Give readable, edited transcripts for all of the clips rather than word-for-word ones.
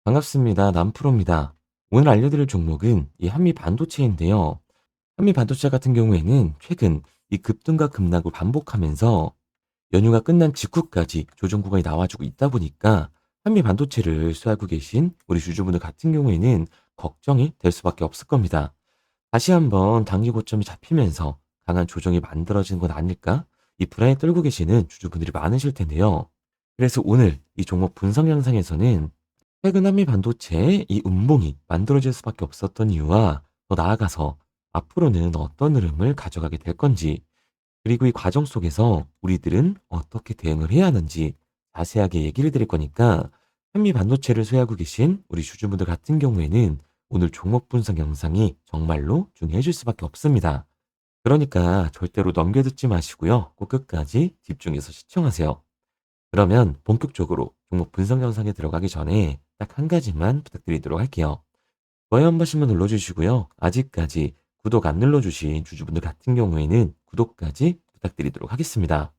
반갑습니다. 남프로입니다. 오늘 알려드릴 종목은 이 한미 반도체인데요. 한미 반도체 같은 경우에는 최근 이 급등과 급락을 반복하면서 연휴가 끝난 직후까지 조정 구간이 나와주고 있다 보니까 한미 반도체를 쏘고 계신 우리 주주분들 같은 경우에는 걱정이 될 수밖에 없을 겁니다. 다시 한번 단기 고점이 잡히면서 강한 조정이 만들어지는 건 아닐까? 이 불안에 떨고 계시는 주주분들이 많으실 텐데요. 그래서 오늘 이 종목 분석 영상에서는 최근 한미 반도체의 이 음봉이 만들어질 수밖에 없었던 이유와 더 나아가서 앞으로는 어떤 흐름을 가져가게 될 건지, 그리고 이 과정 속에서 우리들은 어떻게 대응을 해야 하는지 자세하게 얘기를 드릴 거니까 한미 반도체를 소유하고 계신 우리 주주분들 같은 경우에는 오늘 종목 분석 영상이 정말로 중요해질 수밖에 없습니다. 그러니까 절대로 넘겨듣지 마시고요. 꼭 끝까지 집중해서 시청하세요. 그러면 본격적으로 종목 분석 영상에 들어가기 전에 딱 한 가지만 부탁드리도록 할게요. 좋아요 한 번씩만 눌러주시고요. 아직까지 구독 안 눌러주신 주주분들 같은 경우에는 구독까지 부탁드리도록 하겠습니다.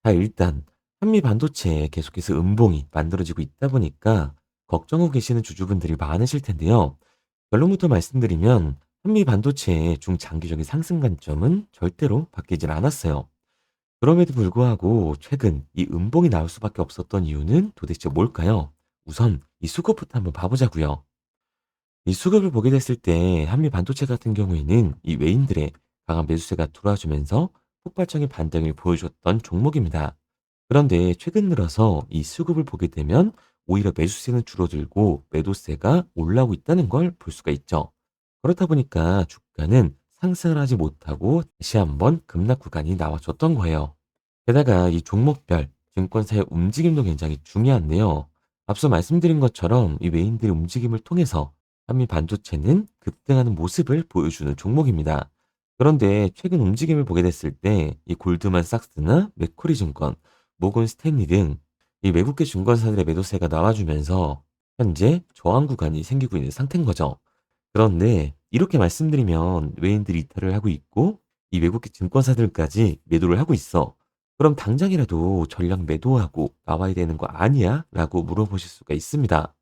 자, 일단 한미 반도체에 계속해서 음봉이 만들어지고 있다 보니까 걱정하고 계시는 주주분들이 많으실 텐데요. 결론부터 말씀드리면 한미 반도체의 중장기적인 상승 관점은 절대로 바뀌질 않았어요. 그럼에도 불구하고 최근 이 음봉이 나올 수밖에 없었던 이유는 도대체 뭘까요? 우선 이 수급부터 한번 봐보자고요. 이 수급을 보게 됐을 때 한미 반도체 같은 경우에는 이 외인들의 강한 매수세가 들어와주면서 폭발적인 반등을 보여줬던 종목입니다. 그런데 최근 들어서 이 수급을 보게 되면 오히려 매수세는 줄어들고 매도세가 올라오고 있다는 걸 볼 수가 있죠. 그렇다 보니까 주가는 상승을 하지 못하고 다시 한번 급락 구간이 나와줬던 거예요. 게다가 이 종목별 증권사의 움직임도 굉장히 중요한데요. 앞서 말씀드린 것처럼 이 외인들의 움직임을 통해서 한미 반도체는 급등하는 모습을 보여주는 종목입니다. 그런데 최근 움직임을 보게 됐을 때 이 골드만삭스나 맥쿼리 증권, 모건 스탠리 등 이 외국계 증권사들의 매도세가 나와주면서 현재 저항 구간이 생기고 있는 상태인 거죠. 그런데 이렇게 말씀드리면 외인들이 이탈을 하고 있고 이 외국계 증권사들까지 매도를 하고 있어. 그럼 당장이라도 전량 매도하고 나와야 되는 거 아니야? 라고 물어보실 수가 있습니다.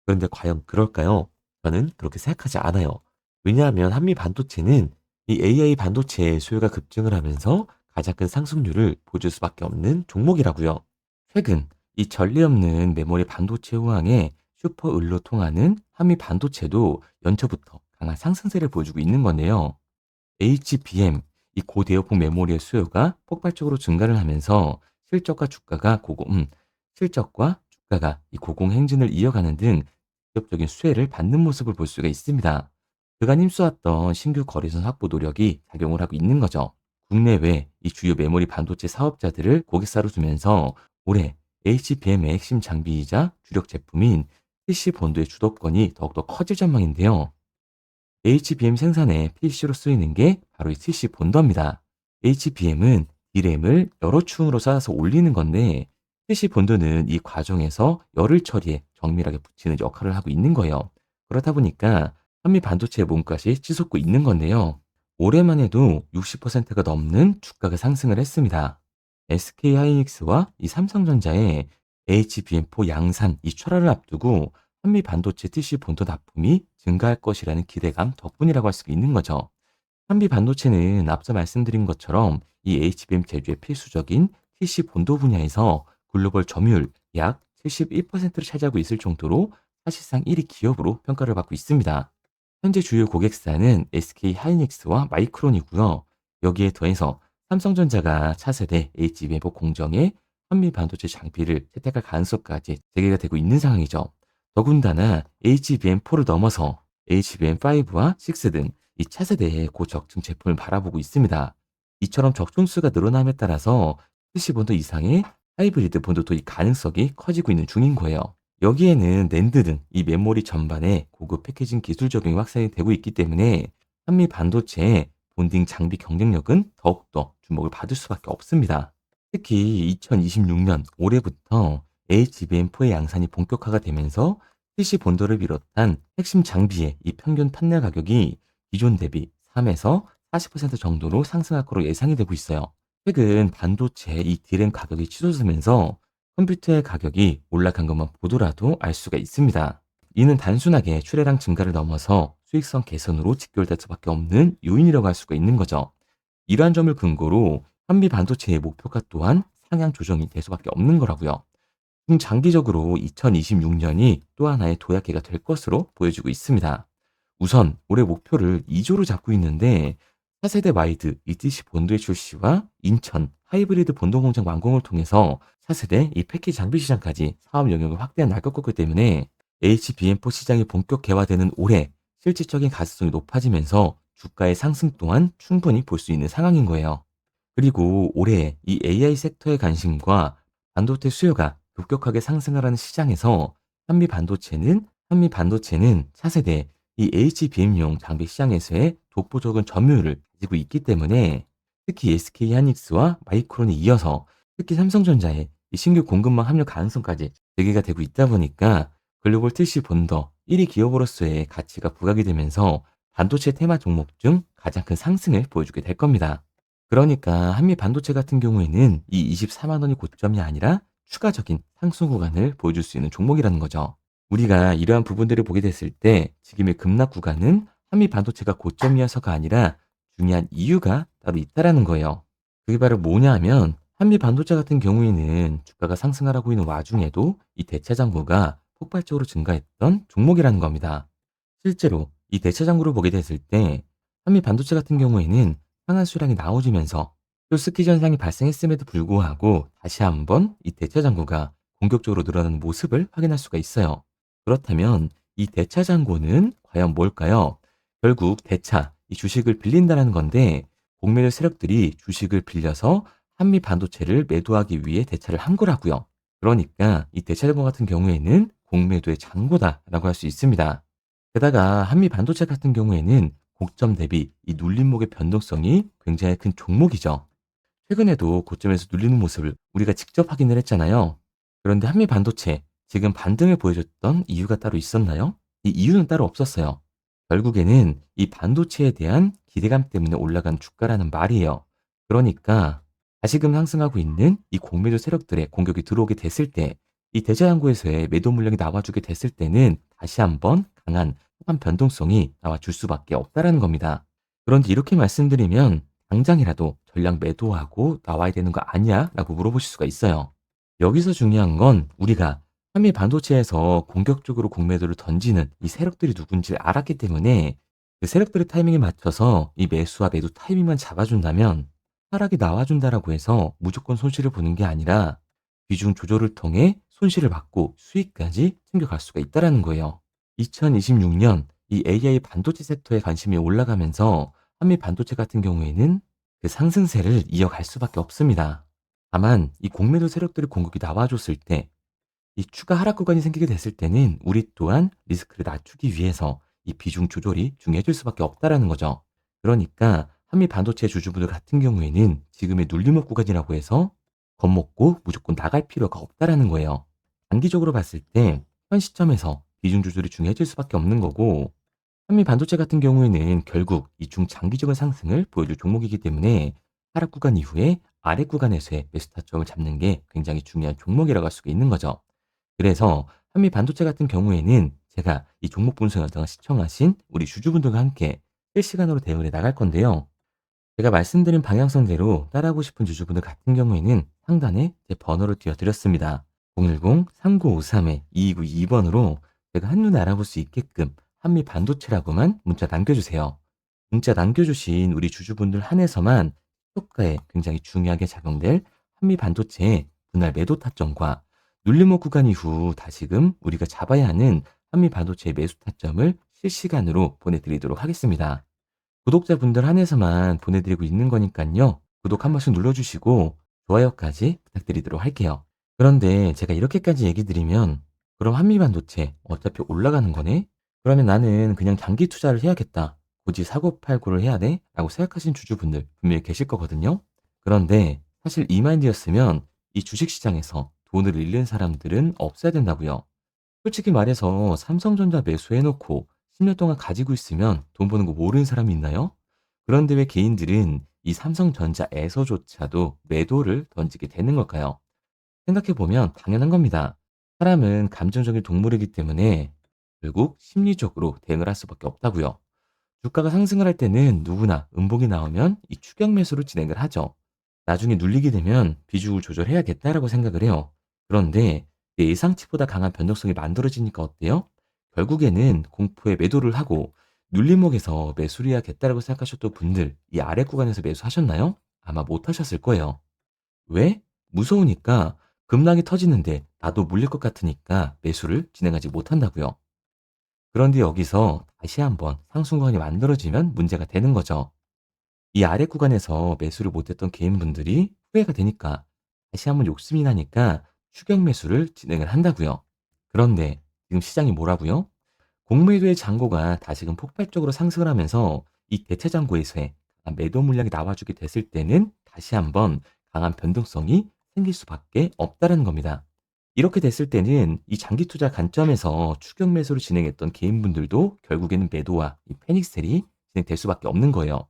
그런데 과연 그럴까요? 저는 그렇게 생각하지 않아요. 왜냐하면 한미 반도체는 이 AI 반도체의 수요가 급증을 하면서 가장 큰 상승률을 보여줄 수밖에 없는 종목이라고요. 최근 이 전례 없는 메모리 반도체 호황에 슈퍼 을로 통하는 한미 반도체도 연초부터 강한 상승세를 보여주고 있는 건데요. HBM, 이 고대역폭 메모리의 수요가 폭발적으로 증가를 하면서 실적과 주가가 실적과 주가가 이 고공행진을 이어가는 등 직접적인 수혜를 받는 모습을 볼 수가 있습니다. 그간 힘써왔던 신규 거래선 확보 노력이 작용을 하고 있는 거죠. 국내외 이 주요 메모리 반도체 사업자들을 고객사로 두면서 올해 HBM의 핵심 장비이자 주력 제품인 PC 본드의 주도권이 더욱더 커질 전망인데요. HBM 생산에 PC로 쓰이는 게 바로 이 PC 본더입니다. HBM은 D램을 여러 층으로 쌓아서 올리는 건데 PC 본더는 이 과정에서 열을 처리해 정밀하게 붙이는 역할을 하고 있는 거예요. 그렇다 보니까 한미 반도체의 몸값이 치솟고 있는 건데요. 올해만 해도 60%가 넘는 주가가 상승을 했습니다. SK하이닉스와 이 삼성전자의 HBM4 양산 이 출하를 앞두고 한미 반도체 TC 본토 납품이 증가할 것이라는 기대감 덕분이라고 할 수 있는 거죠. 한미 반도체는 앞서 말씀드린 것처럼 이 HBM 제조의 필수적인 TC 본도 분야에서 글로벌 점유율 약 71%를 차지하고 있을 정도로 사실상 1위 기업으로 평가를 받고 있습니다. 현재 주요 고객사는 SK하이닉스와 마이크론이고요. 여기에 더해서 삼성전자가 차세대 HBM4 공정에 한미 반도체 장비를 채택할 가능성까지 재개가 되고 있는 상황이죠. 더군다나 HBM4를 넘어서 HBM5와 6 등 이 차세대의 고적층 제품을 바라보고 있습니다. 이처럼 적중수가 늘어남에 따라서 70본도 이상의 하이브리드 본도도 이 가능성이 커지고 있는 중인 거예요. 여기에는 낸드 등 이 메모리 전반에 고급 패키징 기술 적용이 확산이 되고 있기 때문에 한미 반도체의 본딩 장비 경쟁력은 더욱더 주목을 받을 수밖에 없습니다. 특히 2026년 올해부터 HBM4의 양산이 본격화가 되면서 PC 본도를 비롯한 핵심 장비의 이 평균 판매 가격이 기존 대비 3에서 40% 정도로 상승할 거로 예상이 되고 있어요. 최근 반도체 이 D램 가격이 치솟으면서 컴퓨터의 가격이 올라간 것만 보더라도 알 수가 있습니다. 이는 단순하게 출하량 증가를 넘어서 수익성 개선으로 직결될 수밖에 없는 요인이라고 할 수가 있는 거죠. 이러한 점을 근거로 한미 반도체의 목표가 또한 상향 조정이 될 수밖에 없는 거라고요. 중장기적으로 2026년이 또 하나의 도약해가 될 것으로 보여지고 있습니다. 우선 올해 목표를 2조로 잡고 있는데, 4세대 와이드 ETC 본도의 출시와 인천 하이브리드 본도 공장 완공을 통해서 4세대 이 패키지 장비 시장까지 사업 영역을 확대해 나갈 거기 때문에 HBM4 시장이 본격 개화되는 올해 실질적인 가능성이 높아지면서 주가의 상승 또한 충분히 볼 수 있는 상황인 거예요. 그리고 올해 이 AI 섹터의 관심과 반도체 수요가 급격하게 상승하라는 시장에서 한미 반도체는 차세대 이 HBM용 장비 시장에서의 독보적인 점유율을 가지고 있기 때문에 특히 SK 하이닉스와 마이크론에 이어서 특히 삼성전자의 이 신규 공급망 합류 가능성까지 제기가 되고 있다 보니까 글로벌 TC 본더 1위 기업으로서의 가치가 부각이 되면서 반도체 테마 종목 중 가장 큰 상승을 보여주게 될 겁니다. 그러니까 한미 반도체 같은 경우에는 이 24만 원이 고점이 아니라 추가적인 상승 구간을 보여줄 수 있는 종목이라는 거죠. 우리가 이러한 부분들을 보게 됐을 때 지금의 급락 구간은 한미 반도체가 고점이어서가 아니라 중요한 이유가 따로 있다라는 거예요. 그게 바로 뭐냐 하면 한미 반도체 같은 경우에는 주가가 상승하라고 있는 와중에도 이 대차 잔고가 폭발적으로 증가했던 종목이라는 겁니다. 실제로 이 대차 잔고를 보게 됐을 때 한미 반도체 같은 경우에는 상한 수량이 나눠지면서 또 스키즈 현상이 발생했음에도 불구하고 다시 한번 이 대차 잔고가 공격적으로 늘어나는 모습을 확인할 수가 있어요. 그렇다면 이 대차 잔고는 과연 뭘까요? 결국 대차, 이 주식을 빌린다는 건데 공매도 세력들이 주식을 빌려서 한미 반도체를 매도하기 위해 대차를 한 거라고요. 그러니까 이 대차 잔고 같은 경우에는 공매도의 잔고다라고 할 수 있습니다. 게다가 한미 반도체 같은 경우에는 고점 대비 이 눌림목의 변동성이 굉장히 큰 종목이죠. 최근에도 고점에서 눌리는 모습을 우리가 직접 확인을 했잖아요. 그런데 한미 반도체 지금 반등을 보여줬던 이유가 따로 있었나요? 이 이유는 따로 없었어요. 결국에는 이 반도체에 대한 기대감 때문에 올라간 주가라는 말이에요. 그러니까 다시금 상승하고 있는 이 공매도 세력들의 공격이 들어오게 됐을 때, 이 대자연구에서의 매도 물량이 나와주게 됐을 때는 다시 한번 강한 후반 변동성이 나와줄 수밖에 없다라는 겁니다. 그런데 이렇게 말씀드리면 당장이라도 전량 매도하고 나와야 되는 거 아니야? 라고 물어보실 수가 있어요. 여기서 중요한 건 우리가 한미 반도체에서 공격적으로 공매도를 던지는 이 세력들이 누군지 알았기 때문에 그 세력들의 타이밍에 맞춰서 이 매수와 매도 타이밍만 잡아준다면 하락이 나와준다라고 해서 무조건 손실을 보는 게 아니라 비중 조절을 통해 손실을 막고 수익까지 챙겨갈 수가 있다라는 거예요. 2026년 이 AI 반도체 섹터에 관심이 올라가면서 한미 반도체 같은 경우에는 그 상승세를 이어갈 수밖에 없습니다. 다만 이 공매도 세력들의 공격이 나와줬을 때 이 추가 하락 구간이 생기게 됐을 때는 우리 또한 리스크를 낮추기 위해서 이 비중 조절이 중요해질 수밖에 없다라는 거죠. 그러니까 한미 반도체 주주분들 같은 경우에는 지금의 눌림목 구간이라고 해서 겁먹고 무조건 나갈 필요가 없다라는 거예요. 단기적으로 봤을 때 현 시점에서 비중 조절이 중요해질 수밖에 없는 거고, 한미 반도체 같은 경우에는 결국 이 중장기적인 상승을 보여줄 종목이기 때문에 하락 구간 이후에 아래 구간에서의 매수 타점을 잡는 게 굉장히 중요한 종목이라고 할 수가 있는 거죠. 그래서 한미 반도체 같은 경우에는 제가 이 종목 분석 영상을 시청하신 우리 주주분들과 함께 실시간으로 대응을 해 나갈 건데요. 제가 말씀드린 방향성대로 따라하고 싶은 주주분들 같은 경우에는 상단에 제 번호를 띄워드렸습니다. 010-3953-2292번으로 제가 한눈에 알아볼 수 있게끔 한미 반도체라고만 문자 남겨주세요. 문자 남겨주신 우리 주주분들 한해서만 효과에 굉장히 중요하게 작용될 한미 반도체의 분할 매도 타점과 눌림목 구간 이후 다시금 우리가 잡아야 하는 한미 반도체의 매수 타점을 실시간으로 보내드리도록 하겠습니다. 구독자분들 한해서만 보내드리고 있는 거니까요. 구독 한 번씩 눌러주시고 좋아요까지 부탁드리도록 할게요. 그런데 제가 이렇게까지 얘기 드리면 그럼 한미 반도체 어차피 올라가는 거네? 그러면 나는 그냥 장기 투자를 해야겠다. 굳이 사고팔고를 해야 돼? 라고 생각하시는 주주분들 분명히 계실 거거든요. 그런데 사실 이 마인드였으면 이 주식시장에서 돈을 잃는 사람들은 없어야 된다고요. 솔직히 말해서 삼성전자 매수해놓고 10년 동안 가지고 있으면 돈 버는 거 모르는 사람이 있나요? 그런데 왜 개인들은 이 삼성전자에서조차도 매도를 던지게 되는 걸까요? 생각해보면 당연한 겁니다. 사람은 감정적인 동물이기 때문에 결국 심리적으로 대응을 할 수밖에 없다고요. 주가가 상승을 할 때는 누구나 음봉이 나오면 이 추격 매수로 진행을 하죠. 나중에 눌리게 되면 비중을 조절해야겠다라고 생각을 해요. 그런데 예상치보다 강한 변동성이 만들어지니까 어때요? 결국에는 공포에 매도를 하고 눌림목에서 매수를 해야겠다라고 생각하셨던 분들, 이 아래 구간에서 매수하셨나요? 아마 못 하셨을 거예요. 왜? 무서우니까, 급락이 터지는데 나도 물릴 것 같으니까 매수를 진행하지 못한다고요. 그런데 여기서 다시 한번 상승 구간이 만들어지면 문제가 되는 거죠. 이 아래 구간에서 매수를 못했던 개인분들이 후회가 되니까 다시 한번 욕심이 나니까 추격 매수를 진행을 한다고요. 그런데 지금 시장이 뭐라고요? 공매도의 잔고가 다시금 폭발적으로 상승을 하면서 이 대체 잔고에서의 강한 매도 물량이 나와주게 됐을 때는 다시 한번 강한 변동성이 생길 수밖에 없다는 겁니다. 이렇게 됐을 때는 이 장기 투자 관점에서 추격 매수를 진행했던 개인분들도 결국에는 매도와 이 패닉셀이 진행될 수밖에 없는 거예요.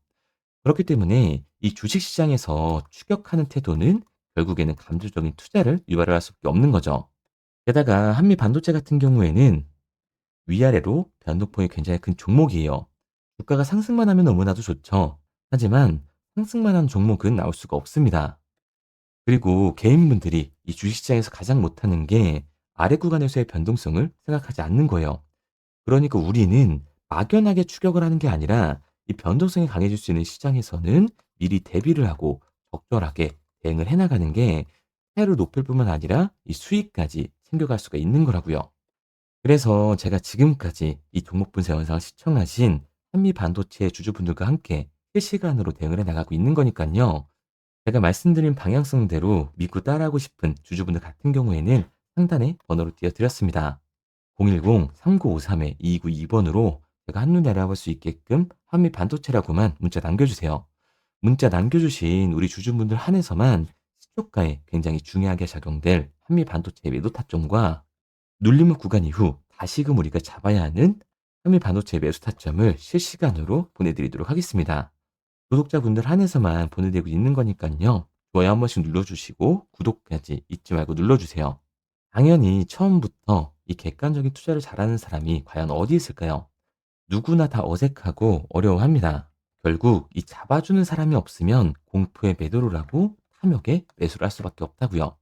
그렇기 때문에 이 주식시장에서 추격하는 태도는 결국에는 감정적인 투자를 유발을 할 수밖에 없는 거죠. 게다가 한미 반도체 같은 경우에는 위아래로 변동폭이 굉장히 큰 종목이에요. 주가가 상승만 하면 너무나도 좋죠. 하지만 상승만 한 종목은 나올 수가 없습니다. 그리고 개인분들이 이 주식시장에서 가장 못하는 게 아래 구간에서의 변동성을 생각하지 않는 거예요. 그러니까 우리는 막연하게 추격을 하는 게 아니라 이 변동성이 강해질 수 있는 시장에서는 미리 대비를 하고 적절하게 대응을 해 나가는 게 타율을 높일 뿐만 아니라 이 수익까지 챙겨갈 수가 있는 거라고요. 그래서 제가 지금까지 이 종목 분석 영상을 시청하신 한미 반도체 주주분들과 함께 실시간으로 대응을 해 나가고 있는 거니깐요. 제가 말씀드린 방향성대로 믿고 따라하고 싶은 주주분들 같은 경우에는 상단에 번호를 띄워 드렸습니다. 010-3953-2292번으로 제가 한눈에 알아볼 수 있게끔 한미 반도체라고만 문자 남겨주세요. 문자 남겨주신 우리 주주분들 한해서만 시초가에 굉장히 중요하게 작용될 한미 반도체 매도 타점과 눌림목 구간 이후 다시금 우리가 잡아야 하는 한미 반도체 매수 타점을 실시간으로 보내드리도록 하겠습니다. 구독자분들 한해서만 보내드리고 있는 거니까요. 좋아요 한 번씩 눌러주시고 구독까지 잊지 말고 눌러주세요. 당연히 처음부터 이 객관적인 투자를 잘하는 사람이 과연 어디 있을까요? 누구나 다 어색하고 어려워합니다. 결국 이 잡아주는 사람이 없으면 공포에 매도를 하고 탐욕에 매수를 할 수밖에 없다고요.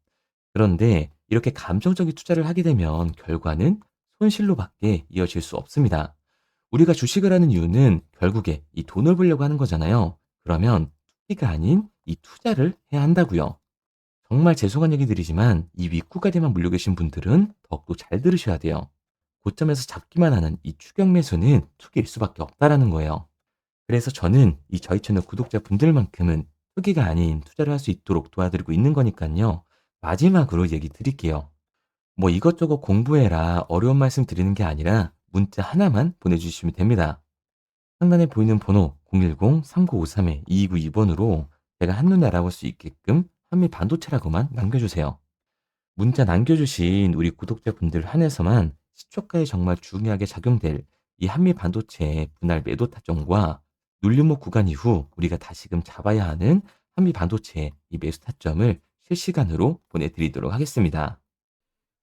그런데 이렇게 감정적인 투자를 하게 되면 결과는 손실로밖에 이어질 수 없습니다. 우리가 주식을 하는 이유는 결국에 이 돈을 벌려고 하는 거잖아요. 그러면 투기가 아닌 이 투자를 해야 한다고요. 정말 죄송한 얘기 드리지만 이 윗구가리만 물려 계신 분들은 더욱더 잘 들으셔야 돼요. 고점에서 잡기만 하는 이 추격 매수는 투기일 수밖에 없다라는 거예요. 그래서 저는 이 저희 채널 구독자분들만큼은 투기가 아닌 투자를 할 수 있도록 도와드리고 있는 거니까요. 마지막으로 얘기 드릴게요. 뭐 이것저것 공부해라 어려운 말씀 드리는 게 아니라 문자 하나만 보내주시면 됩니다. 상단에 보이는 번호 010-3953-2292번으로 제가 한눈에 알아볼 수 있게끔 한미 반도체라고만 남겨주세요. 문자 남겨주신 우리 구독자분들 한해서만 시초가에 정말 중요하게 작용될 이 한미 반도체의 분할 매도 타점과 눌림목 구간 이후 우리가 다시금 잡아야 하는 한미 반도체의 이 매수 타점을 실시간으로 보내드리도록 하겠습니다.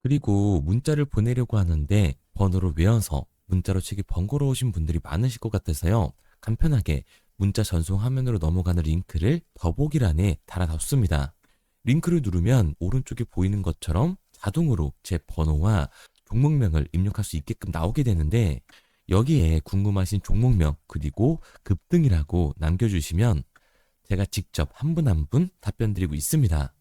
그리고 문자를 보내려고 하는데 번호를 외워서 문자로 치기 번거로우신 분들이 많으실 것 같아서요. 간편하게 문자 전송 화면으로 넘어가는 링크를 더보기란에 달아뒀습니다. 링크를 누르면 오른쪽에 보이는 것처럼 자동으로 제 번호와 종목명을 입력할 수 있게끔 나오게 되는데 여기에 궁금하신 종목명 그리고 급등이라고 남겨주시면 제가 직접 한 분 한 분 답변 드리고 있습니다.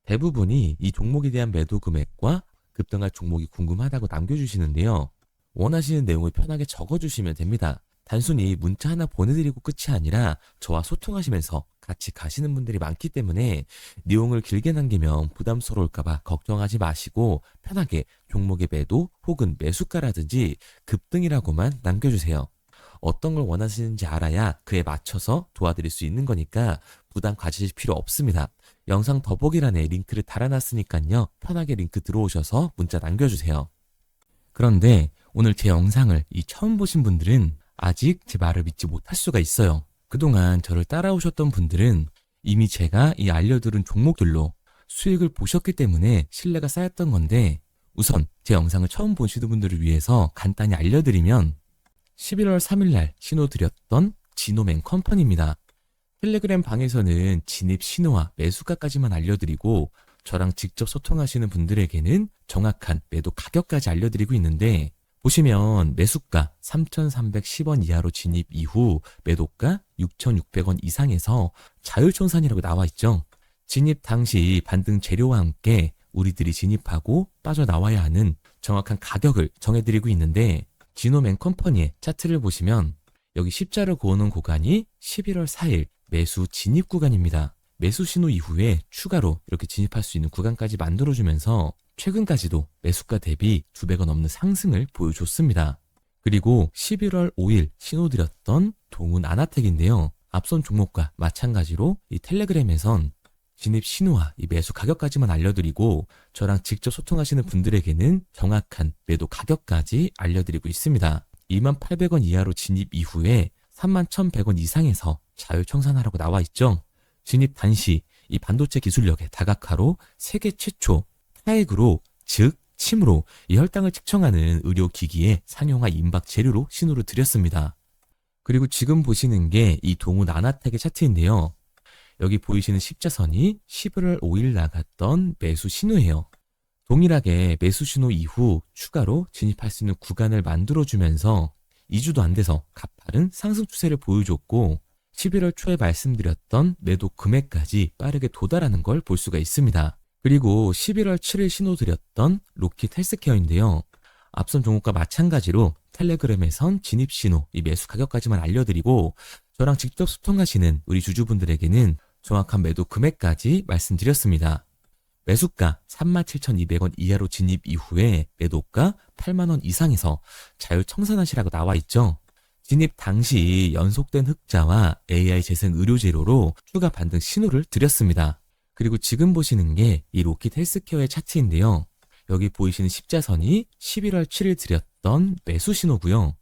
대부분이 이 종목에 대한 매도 금액과 급등할 종목이 궁금하다고 남겨주시는데요. 원하시는 내용을 편하게 적어주시면 됩니다. 단순히 문자 하나 보내드리고 끝이 아니라 저와 소통하시면서 같이 가시는 분들이 많기 때문에 내용을 길게 남기면 부담스러울까봐 걱정하지 마시고 편하게 종목의 매도 혹은 매수가라든지 급등이라고만 남겨주세요. 어떤 걸 원하시는지 알아야 그에 맞춰서 도와드릴 수 있는 거니까 부담 가지실 필요 없습니다. 영상 더보기란에 링크를 달아놨으니까요. 편하게 링크 들어오셔서 문자 남겨주세요. 그런데 오늘 제 영상을 처음 보신 분들은 아직 제 말을 믿지 못할 수가 있어요. 그동안 저를 따라오셨던 분들은 이미 제가 이 알려드린 종목들로 수익을 보셨기 때문에 신뢰가 쌓였던 건데 우선 제 영상을 처음 보시는 분들을 위해서 간단히 알려드리면 11월 3일 날 신호드렸던 지노맨컴퍼니입니다. 텔레그램 방에서는 진입 신호와 매수가까지만 알려드리고 저랑 직접 소통하시는 분들에게는 정확한 매도 가격까지 알려드리고 있는데, 보시면 매수가 3,310원 이하로 진입 이후 매도가 6,600원 이상에서 자율청산이라고 나와 있죠. 진입 당시 반등 재료와 함께 우리들이 진입하고 빠져나와야 하는 정확한 가격을 정해드리고 있는데, 지노맨컴퍼니의 차트를 보시면 여기 십자를 그어놓은 구간이 11월 4일 매수 진입 구간입니다. 매수 신호 이후에 추가로 이렇게 진입할 수 있는 구간까지 만들어주면서 최근까지도 매수가 대비 2배가 넘는 상승을 보여줬습니다. 그리고 11월 5일 신호드렸던 동훈 아나텍인데요. 앞선 종목과 마찬가지로 이 텔레그램에선 진입 신호와 이 매수 가격까지만 알려드리고 저랑 직접 소통하시는 분들에게는 정확한 매도 가격까지 알려드리고 있습니다. 28,000원 이하로 진입 이후에 31,100원 이상에서 자율청산하라고 나와 있죠. 진입 단시 이 반도체 기술력의 다각화로 세계 최초 타액으로, 즉 침으로 이 혈당을 측정하는 의료기기의 상용화 임박 재료로 신호를 드렸습니다. 그리고 지금 보시는 게 이 동훈 아나텍의 차트인데요. 여기 보이시는 십자선이 11월 5일 나갔던 매수 신호예요. 동일하게 매수 신호 이후 추가로 진입할 수 있는 구간을 만들어주면서 2주도 안 돼서 가파른 상승 추세를 보여줬고 11월 초에 말씀드렸던 매도 금액까지 빠르게 도달하는 걸 볼 수가 있습니다. 그리고 11월 7일 신호 드렸던 로킷 헬스케어인데요. 앞선 종목과 마찬가지로 텔레그램에선 진입 신호, 이 매수 가격까지만 알려드리고 저랑 직접 소통하시는 우리 주주분들에게는 정확한 매도 금액까지 말씀드렸습니다. 매수가 37,200원 이하로 진입 이후에 매도가 8만원 이상에서 자율청산하시라고 나와 있죠. 진입 당시 연속된 흑자와 AI 재생 의료 재료로 추가 반등 신호를 드렸습니다. 그리고 지금 보시는 게 이 로킷 헬스케어의 차트인데요. 여기 보이시는 십자선이 11월 7일 드렸던 매수 신호고요.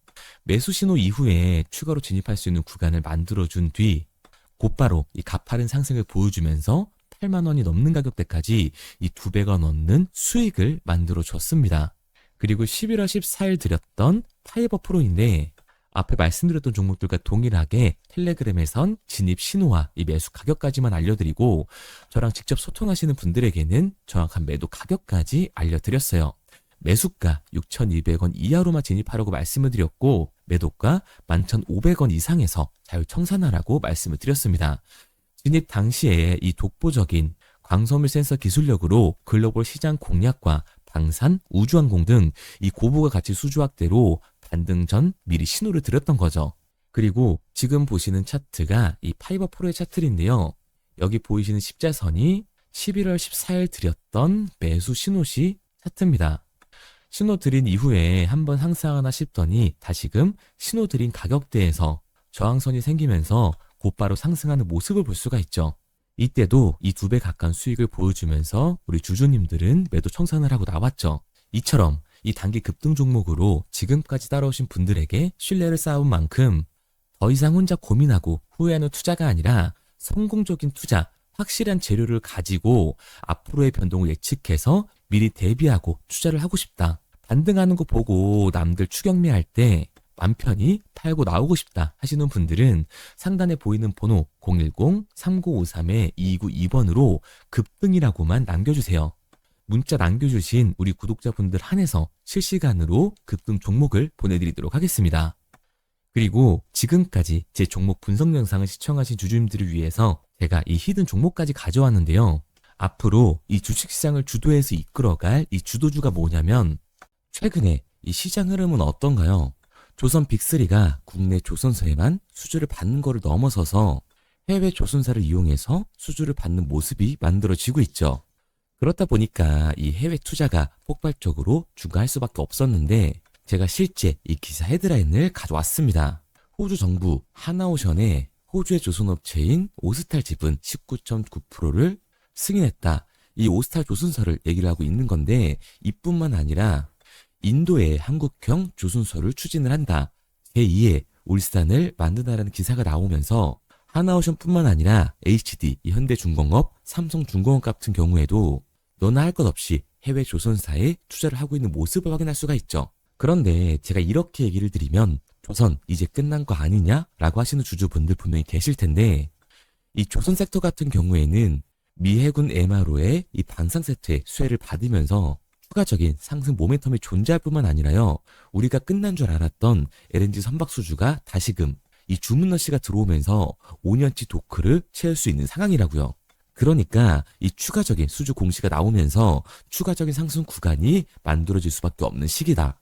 매수 신호 이후에 추가로 진입할 수 있는 구간을 만들어준 뒤 곧바로 이 가파른 상승을 보여주면서 8만 원이 넘는 가격대까지 이 2배가 넘는 수익을 만들어 줬습니다. 그리고 11월 14일 드렸던 파이버 프로인데 앞에 말씀드렸던 종목들과 동일하게 텔레그램에선 진입 신호와 이 매수 가격까지만 알려드리고 저랑 직접 소통하시는 분들에게는 정확한 매도 가격까지 알려드렸어요. 매수가 6,200원 이하로만 진입하라고 말씀을 드렸고 매도가 11,500원 이상에서 자율청산하라고 말씀을 드렸습니다. 진입 당시에 이 독보적인 광섬유 센서 기술력으로 글로벌 시장 공략과 방산, 우주항공 등 이 고부가 가치 수주 확대로 반등 전 미리 신호를 드렸던 거죠. 그리고 지금 보시는 차트가 이 파이버 프로의 차트인데요. 여기 보이시는 십자선이 11월 14일 드렸던 매수 신호시 차트입니다. 신호 드린 이후에 한번 상승하나 싶더니 다시금 신호 드린 가격대에서 저항선이 생기면서 곧바로 상승하는 모습을 볼 수가 있죠. 이때도 이 2배 가까운 수익을 보여주면서 우리 주주님들은 매도 청산을 하고 나왔죠. 이처럼 이 단기 급등 종목으로 지금까지 따라오신 분들에게 신뢰를 쌓은 만큼 더 이상 혼자 고민하고 후회하는 투자가 아니라 성공적인 투자, 확실한 재료를 가지고 앞으로의 변동을 예측해서 미리 대비하고 투자를 하고 싶다. 반등하는 거 보고 남들 추격매할 때 맘 편히 팔고 나오고 싶다 하시는 분들은 상단에 보이는 번호 010-3953-2292번으로 급등이라고만 남겨주세요. 문자 남겨주신 우리 구독자분들 한해서 실시간으로 급등 종목을 보내드리도록 하겠습니다. 그리고 지금까지 제 종목 분석 영상을 시청하신 주주님들을 위해서 제가 이 히든 종목까지 가져왔는데요. 앞으로 이 주식시장을 주도해서 이끌어갈 이 주도주가 뭐냐면 최근에 이 시장 흐름은 어떤가요? 조선 빅3가 국내 조선사에만 수주를 받는 거를 넘어서서 해외 조선사를 이용해서 수주를 받는 모습이 만들어지고 있죠. 그렇다 보니까 이 해외 투자가 폭발적으로 증가할 수밖에 없었는데 제가 실제 이 기사 헤드라인을 가져왔습니다. 호주 정부 하나오션에 호주의 조선업체인 오스탈 지분 19.9%를 승인했다. 이 오스탈 조선사를 얘기를 하고 있는 건데 이뿐만 아니라 인도의 한국형 조선소를 추진을 한다. 제2의 울산을 만든다라는 기사가 나오면서 하나오션뿐만 아니라 HD, 현대중공업, 삼성중공업 같은 경우에도 너나 할 것 없이 해외 조선사에 투자를 하고 있는 모습을 확인할 수가 있죠. 그런데 제가 이렇게 얘기를 드리면 조선 이제 끝난 거 아니냐라고 하시는 주주분들 분명히 계실 텐데, 이 조선 섹터 같은 경우에는 미 해군 MRO의 이 방산 세트의 수혜를 받으면서 추가적인 상승 모멘텀이 존재할 뿐만 아니라요, 우리가 끝난 줄 알았던 LNG 선박 수주가 다시금 이 주문러시가 들어오면서 5년치 도크를 채울 수 있는 상황이라고요. 그러니까 이 추가적인 수주 공시가 나오면서 추가적인 상승 구간이 만들어질 수밖에 없는 시기다.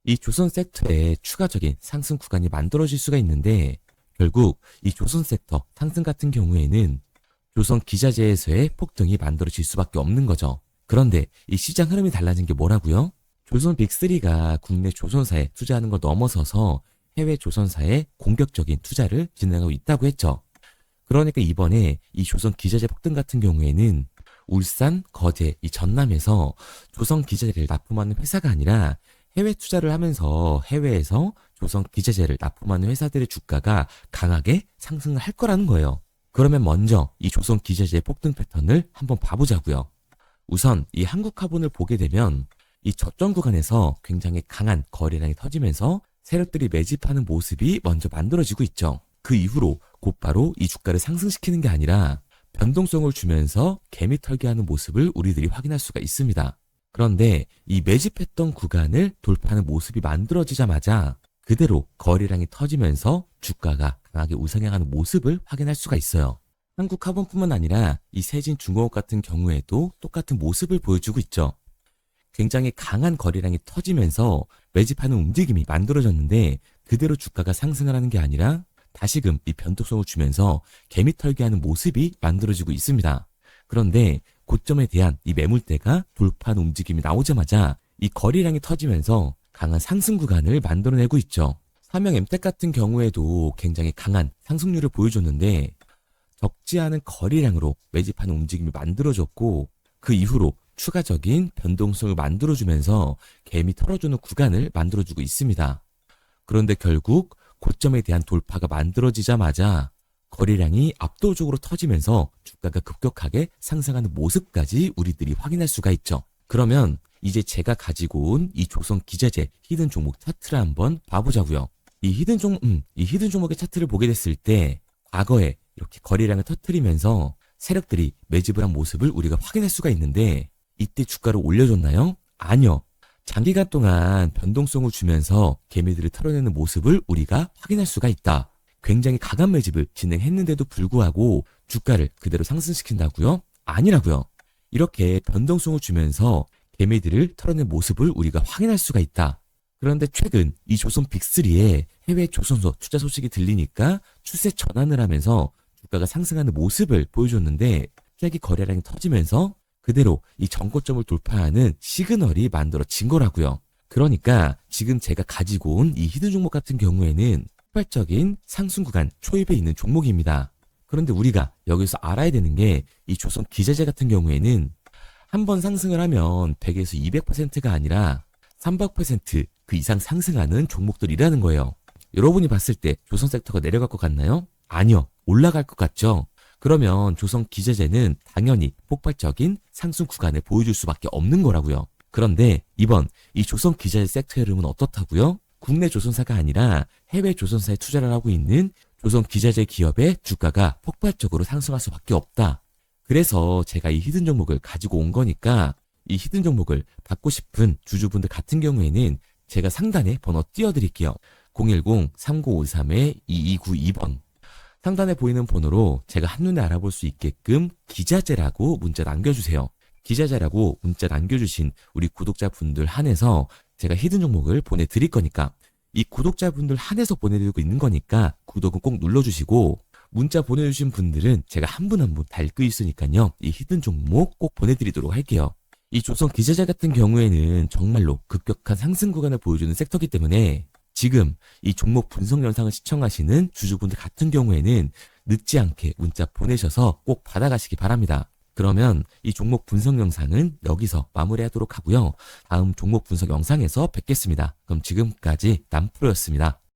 이 조선 섹터에 추가적인 상승 구간이 만들어질 수가 있는데, 결국 이 조선 섹터 상승 같은 경우에는 조선 기자재에서의 폭등이 만들어질 수밖에 없는 거죠. 그런데 이 시장 흐름이 달라진 게 뭐라고요? 조선 빅3가 국내 조선사에 투자하는 걸 넘어서서 해외 조선사에 공격적인 투자를 진행하고 있다고 했죠. 그러니까 이번에 이 조선 기자재 폭등 같은 경우에는 울산, 거제, 이 전남에서 조선 기자재를 납품하는 회사가 아니라 해외 투자를 하면서 해외에서 조선 기자재를 납품하는 회사들의 주가가 강하게 상승을 할 거라는 거예요. 그러면 먼저 이 조선 기자재의 폭등 패턴을 한번 봐보자고요. 우선 이 한국화본을 보게 되면 이 저점 구간에서 굉장히 강한 거래량이 터지면서 세력들이 매집하는 모습이 먼저 만들어지고 있죠. 그 이후로 곧바로 이 주가를 상승시키는 게 아니라 변동성을 주면서 개미 털기하는 모습을 우리들이 확인할 수가 있습니다. 그런데 이 매집했던 구간을 돌파하는 모습이 만들어지자마자 그대로 거래량이 터지면서 주가가 강하게 우상향하는 모습을 확인할 수가 있어요. 한국화본뿐만 아니라 이 세진중공업 같은 경우에도 똑같은 모습을 보여주고 있죠. 굉장히 강한 거래량이 터지면서 매집하는 움직임이 만들어졌는데 그대로 주가가 상승을 하는 게 아니라 다시금 이 변동성을 주면서 개미 털기하는 모습이 만들어지고 있습니다. 그런데 고점에 대한 이 매물대가 돌파하는 움직임이 나오자마자 이 거래량이 터지면서 강한 상승 구간을 만들어내고 있죠. 삼형 엠텍 같은 경우에도 굉장히 강한 상승률을 보여줬는데 적지 않은 거래량으로 매집하는 움직임이 만들어졌고 그 이후로 추가적인 변동성을 만들어주면서 개미 털어주는 구간을 만들어주고 있습니다. 그런데 결국 고점에 대한 돌파가 만들어지자마자 거래량이 압도적으로 터지면서 주가가 급격하게 상승하는 모습까지 우리들이 확인할 수가 있죠. 그러면 이제 제가 가지고 온 이 조선 기자재 히든 종목 차트를 한번 봐보자고요. 이 히든 종목의 차트를 보게 됐을 때 과거에 이렇게 거래량을 터뜨리면서 세력들이 매집을 한 모습을 우리가 확인할 수가 있는데 이때 주가를 올려줬나요? 아니요. 장기간 동안 변동성을 주면서 개미들을 털어내는 모습을 우리가 확인할 수가 있다. 굉장히 강한 매집을 진행했는데도 불구하고 주가를 그대로 상승시킨다고요? 아니라고요. 이렇게 변동성을 주면서 개미들을 털어낸 모습을 우리가 확인할 수가 있다. 그런데 최근 이 조선 빅3의 해외 조선소 투자 소식이 들리니까 추세 전환을 하면서 주가가 상승하는 모습을 보여줬는데 갑자기 거래량이 터지면서 그대로 이 전고점을 돌파하는 시그널이 만들어진 거라고요. 그러니까 지금 제가 가지고 온 이 히든 종목 같은 경우에는 폭발적인 상승 구간 초입에 있는 종목입니다. 그런데 우리가 여기서 알아야 되는 게 이 조선 기자재 같은 경우에는 한번 상승을 하면 100에서 200%가 아니라 300% 그 이상 상승하는 종목들이라는 거예요. 여러분이 봤을 때 조선 섹터가 내려갈 것 같나요? 아니요. 올라갈 것 같죠? 그러면 조선 기자재는 당연히 폭발적인 상승 구간을 보여줄 수밖에 없는 거라고요. 그런데 이번 이 조선 기자재 섹터의 흐름은 어떻다고요? 국내 조선사가 아니라 해외 조선사에 투자를 하고 있는 조선 기자재 기업의 주가가 폭발적으로 상승할 수밖에 없다. 그래서 제가 이 히든 종목을 가지고 온 거니까 이 히든 종목을 받고 싶은 주주분들 같은 경우에는 제가 상단에 번호 띄워드릴게요. 010-3953-2292번. 상단에 보이는 번호로 제가 한눈에 알아볼 수 있게끔 기자재라고 문자 남겨주세요. 기자재라고 문자 남겨주신 우리 구독자분들 한해서 제가 히든 종목을 보내드릴 거니까 이 구독자분들 한해서 보내드리고 있는 거니까 구독은 꼭 눌러주시고 문자 보내주신 분들은 제가 한 분 한 분 다 읽고 있으니까요. 이 히든 종목 꼭 보내드리도록 할게요. 이 조선 기자재 같은 경우에는 정말로 급격한 상승 구간을 보여주는 섹터이기 때문에 지금 이 종목 분석 영상을 시청하시는 주주분들 같은 경우에는 늦지 않게 문자 보내셔서 꼭 받아가시기 바랍니다. 그러면 이 종목 분석 영상은 여기서 마무리하도록 하고요. 다음 종목 분석 영상에서 뵙겠습니다. 그럼 지금까지 남프로였습니다.